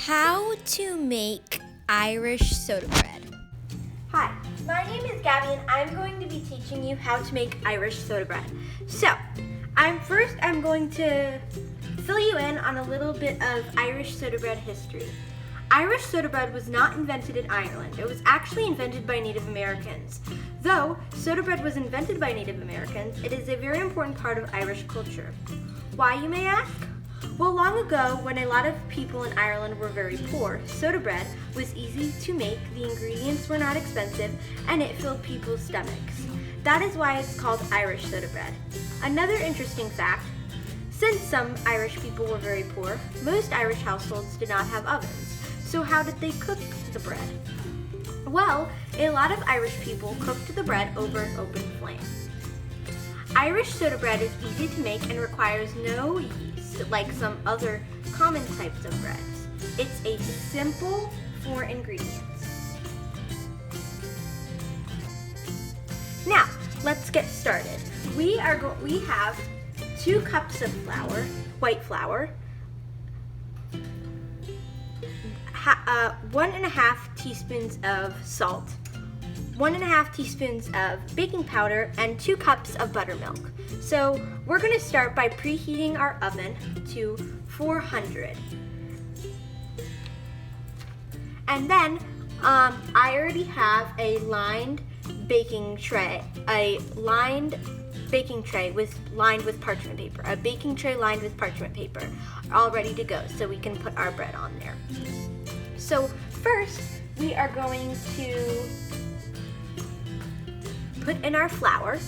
How to make Irish soda bread. Hi, my name is Gabby and I'm going to be teaching you how to make Irish soda bread. So, I'm going to fill you in on a little bit of Irish soda bread history. Irish soda bread was not invented in Ireland. It was actually invented by Native Americans. Though soda bread was invented by Native Americans, it is a very important part of Irish culture. Why, you may ask? Well, long ago, when a lot of people in Ireland were very poor, soda bread was easy to make, the ingredients were not expensive, and it filled people's stomachs. That is why it's called Irish soda bread. Another interesting fact, since some Irish people were very poor, most Irish households did not have ovens. So how did they cook the bread? Well, a lot of Irish people cooked the bread over an open flame. Irish soda bread is easy to make and requires no yeast like some other common types of breads. It's a simple 4 ingredients. Now, let's get started. We have 2 cups of flour, white flour, 1.5 teaspoons of salt, 1.5 teaspoons of baking powder, and 2 cups of buttermilk. So we're going to start by preheating our oven to 400. And then I already have a lined baking tray, lined with parchment paper, a baking tray lined with parchment paper, all ready to go so we can put our bread on there. So first, we are going to put in our flour.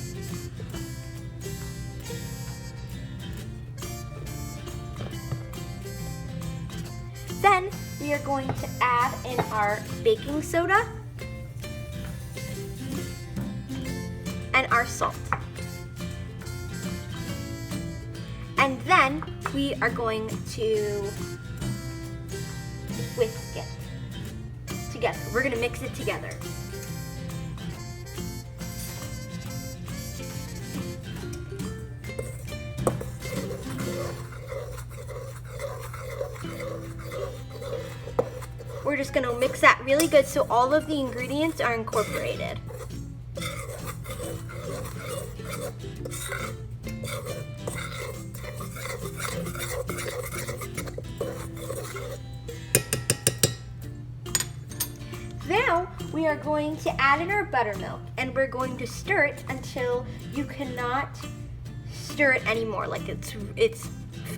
Then we are going to add in our baking soda and our salt. And then we are going to whisk it together. We're going to mix it together. We're just going to mix that really good so all of the ingredients are incorporated. Now we are going to add in our buttermilk and we're going to stir it until you cannot stir it anymore, like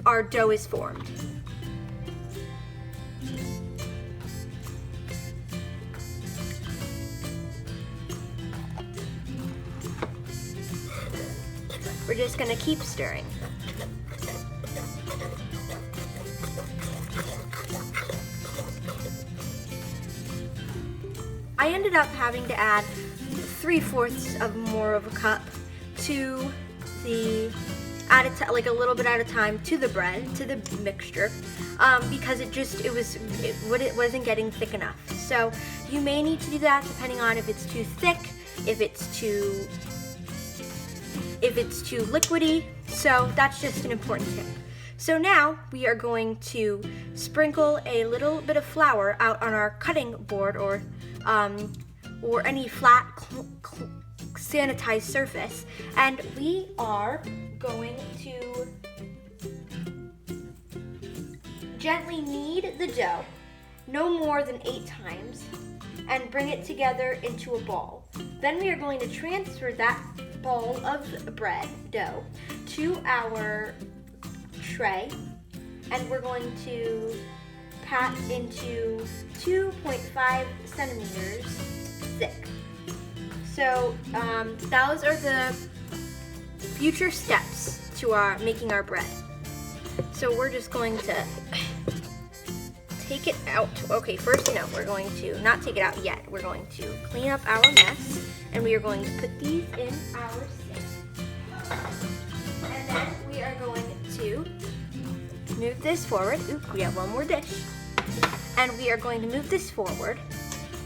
our dough is formed. We're just going to keep stirring. I ended up having to add 3/4 of more of a cup to like a little bit at a time to the bread, to the mixture, because it wasn't getting thick enough. So you may need to do that depending on if it's too thick, if it's too liquidy. So that's just an important tip. So now we are going to sprinkle a little bit of flour out on our cutting board or any flat sanitized surface, and we are going to gently knead the dough no more than 8 times and bring it together into a ball. Then we are going to transfer that ball of bread dough to our tray, and we're going to pat into 2.5 centimeters thick. So those are the future steps to making our bread. So we're just going to take it out. Okay, first, no, we're going to not take it out yet. We're going to clean up our mess, and we are going to put these in our sink. And then we are going to move this forward. Oop, we have one more dish. And we are going to move this forward.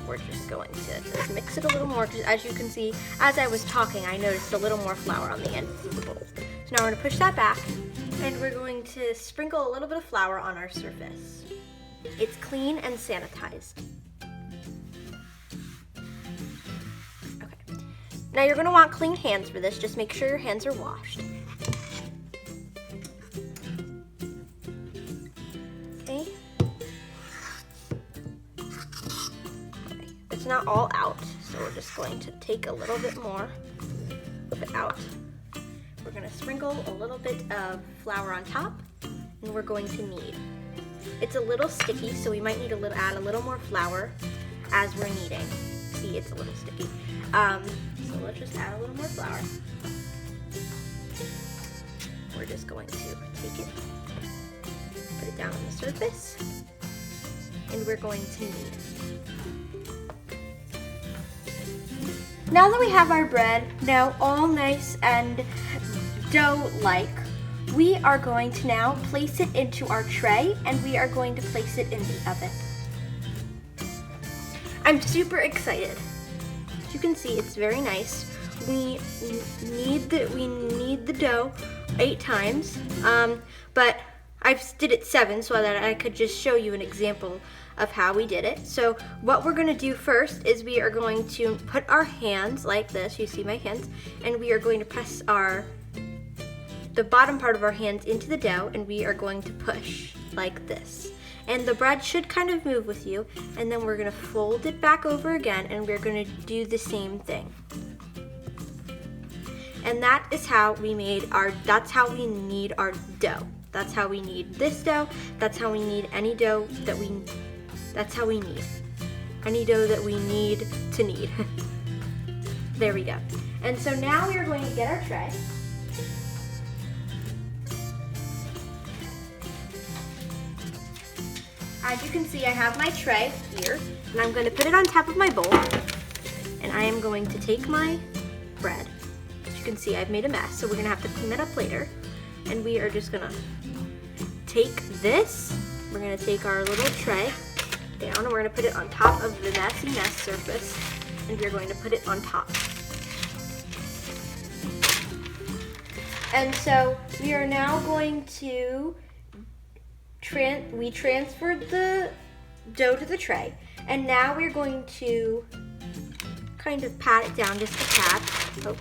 We're just going to just mix it a little more, because as you can see, as I was talking, I noticed a little more flour on the end of the bowl. So now we're going to push that back, and we're going to sprinkle a little bit of flour on our surface. It's clean and sanitized. Okay. Now you're gonna want clean hands for this. Just make sure your hands are washed. Okay. It's not all out, so we're just going to take a little bit more of it out. We're gonna sprinkle a little bit of flour on top, and we're going to knead. It's a little sticky, so we might need to add a little more flour as we're kneading. See, it's a little sticky. So let's just add a little more flour. We're just going to take it, put it down on the surface, and we're going to knead. Now that we have our bread now all nice and dough-like, we are going to now place it into our tray, and we are going to place it in the oven. I'm super excited. As you can see, it's very nice. We knead the dough 8 times, but I did it 7 so that I could just show you an example of how we did it. So what we're gonna do first is we are going to put our hands like this, you see my hands, and we are going to press the bottom part of our hands into the dough, and we are going to push like this. And the bread should kind of move with you, and then we're gonna fold it back over again, and we're gonna do the same thing. And that is how we knead our dough. That's how we knead this dough. That's how we knead any dough that's how we knead. Any dough that we need to knead. There we go. And so now we are going to get our tray. As you can see, I have my tray here, and I'm going to put it on top of my bowl, and I am going to take my bread. As you can see, I've made a mess, so we're going to have to clean it up later. And we are just going to take this, we're going to take our little tray down, and we're going to put it on top of the messy mess surface, and we're going to put it on top. And so we are now going to we transferred the dough to the tray, and now we're going to kind of pat it down just a tad. Oh.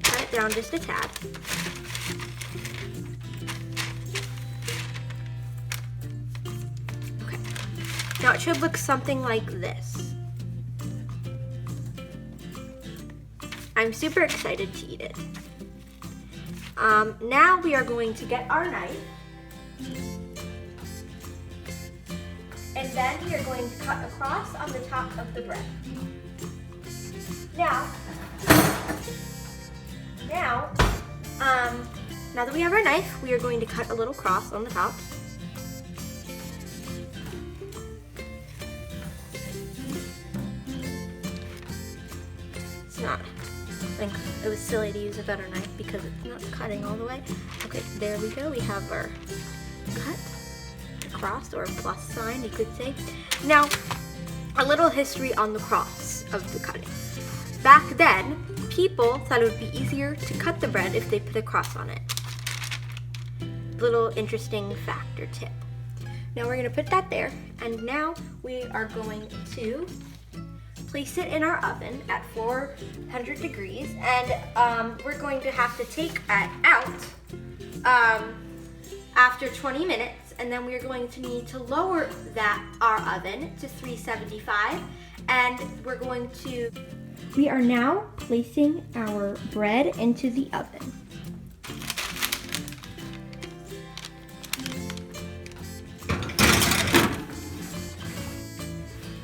Pat it down just a tad. Okay. Now it should look something like this. I'm super excited to eat it. Now we are going to get our knife, and then we are going to cut across on the top of the bread. Now that we have our knife, we are going to cut a little cross on the top. It's not. I think it was silly to use a better knife because it's not cutting all the way. Okay, there we go. We have our cut, a cross or a plus sign, you could say. Now, a little history on the cross of the cutting. Back then, people thought it would be easier to cut the bread if they put a cross on it. Little interesting fact or tip. Now we're going to put that there, and now we are going to place it in our oven at 400 degrees, and we're going to have to take it out after 20 minutes, and then we're going to need to lower our oven to 375, and we are now placing our bread into the oven.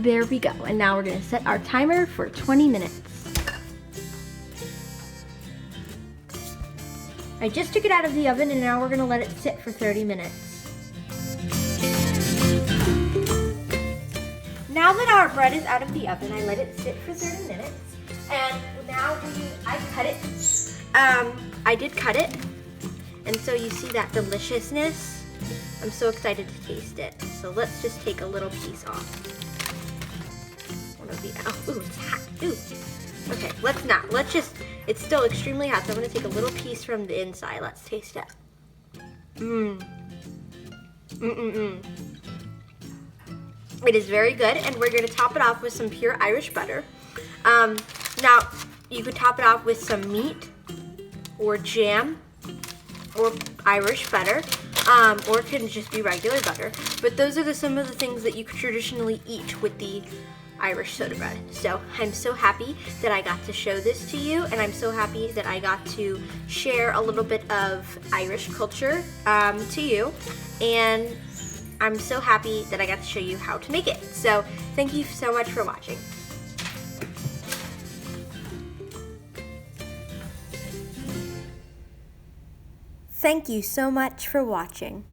There we go, and now we're gonna set our timer for 20 minutes. I just took it out of the oven, and now we're gonna let it sit for 30 minutes. Now that our bread is out of the oven, I let it sit for 30 minutes, and now I cut it. I did cut it, and so you see that deliciousness. I'm so excited to taste it. So let's just take a little piece off. Ooh, it's hot. Ooh. Okay, it's still extremely hot, so I'm gonna take a little piece from the inside. Let's taste it. It is very good, and we're going to top it off with some pure Irish butter. Now, you could top it off with some meat or jam or Irish butter, or it can just be regular butter. But those are some of the things that you could traditionally eat with the Irish soda bread. So I'm so happy that I got to show this to you, and I'm so happy that I got to share a little bit of Irish culture to you, and I'm so happy that I got to show you how to make it. So thank you so much for watching. Thank you so much for watching.